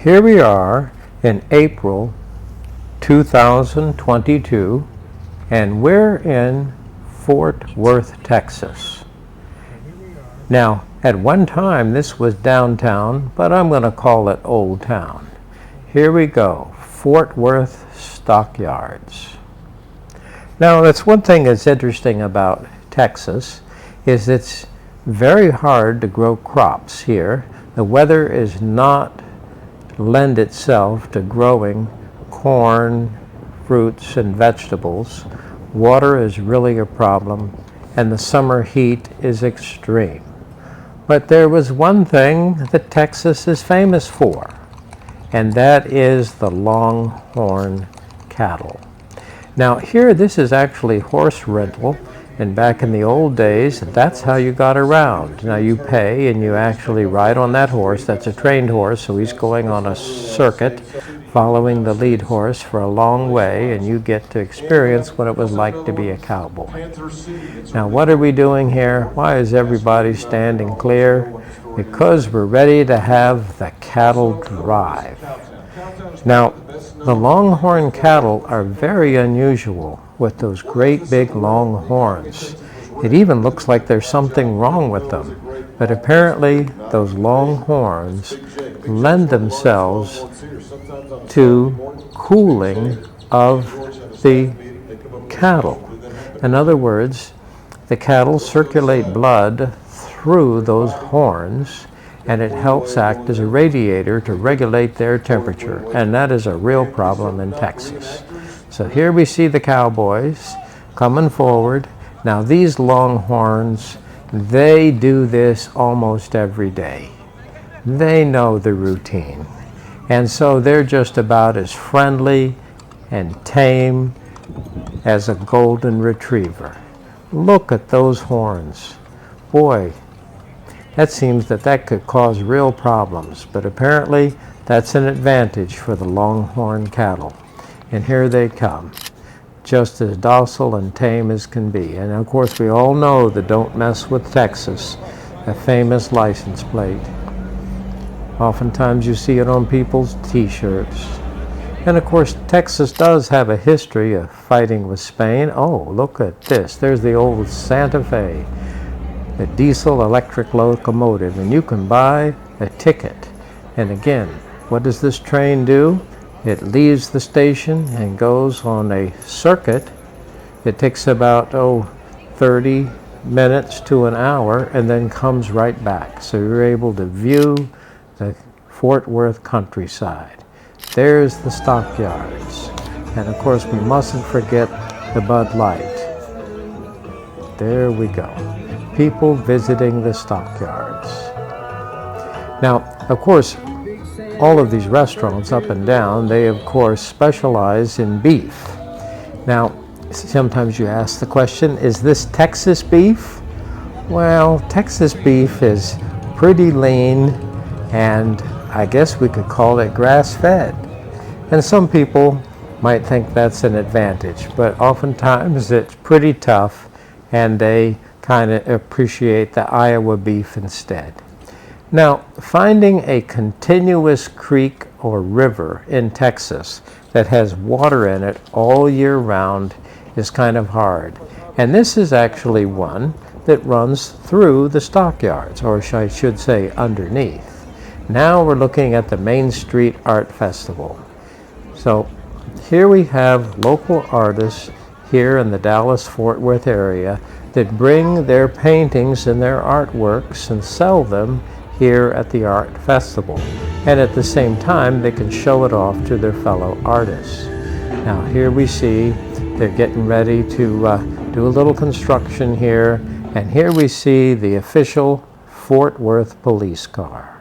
Here we are in April 2022, and we're in Fort Worth, Texas. Now, at one time this was downtown, but I'm going to call it Old Town. Here we go, Fort Worth Stockyards. Now, that's one thing that's interesting about Texas, is it's very hard to grow crops here. The weather is not lend itself to growing corn, fruits, and vegetables. Water is really a problem, and the summer heat is extreme. But there was one thing that Texas is famous for, and that is the longhorn cattle. Now here, this is actually horse rental, and back in the old days, that's how you got around. Now you pay and you actually ride on that horse. That's a trained horse, so he's going on a circuit following the lead horse for a long way, and you get to experience what it was like to be a cowboy. Now what are we doing here? Why is everybody standing clear? Because we're ready to have the cattle drive. Now, the longhorn cattle are very unusual with those great big long horns. It even looks like there's something wrong with them. But apparently, those long horns lend themselves to cooling of the cattle. In other words, the cattle circulate blood through those horns, and it helps act as a radiator to regulate their temperature, and that is a real problem in Texas. So here we see the cowboys coming forward. Now these longhorns, they do this almost every day. They know the routine, and so they're just about as friendly and tame as a golden retriever. Look at those horns. Boy, that seems that could cause real problems, but apparently that's an advantage for the longhorn cattle. And here they come, just as docile and tame as can be. And of course we all know the "Don't Mess with Texas," a famous license plate. Oftentimes you see it on people's t-shirts. And of course Texas does have a history of fighting with Spain. Oh, look at this. There's the old Santa Fe, a diesel electric locomotive, and you can buy a ticket. And again, what does this train do? It leaves the station and goes on a circuit. It takes about 30 minutes to an hour, and then comes right back. So you're able to view the Fort Worth countryside. There's the Stockyards. And of course we mustn't forget the Bud Light. There we go. People visiting the Stockyards. Now, of course, all of these restaurants up and down, they of course specialize in beef. Now, sometimes you ask the question, is this Texas beef? Well, Texas beef is pretty lean, and I guess we could call it grass-fed. And some people might think that's an advantage, but oftentimes it's pretty tough, and they kind of appreciate the Iowa beef instead. Now, finding a continuous creek or river in Texas that has water in it all year round is kind of hard. And this is actually one that runs through the Stockyards, or I should say underneath. Now we're looking at the Main Street Art Festival. So here we have local artists here in the Dallas-Fort Worth area that bring their paintings and their artworks and sell them here at the art festival. And at the same time, they can show it off to their fellow artists. Now here we see they're getting ready to do a little construction here, and here we see the official Fort Worth police car.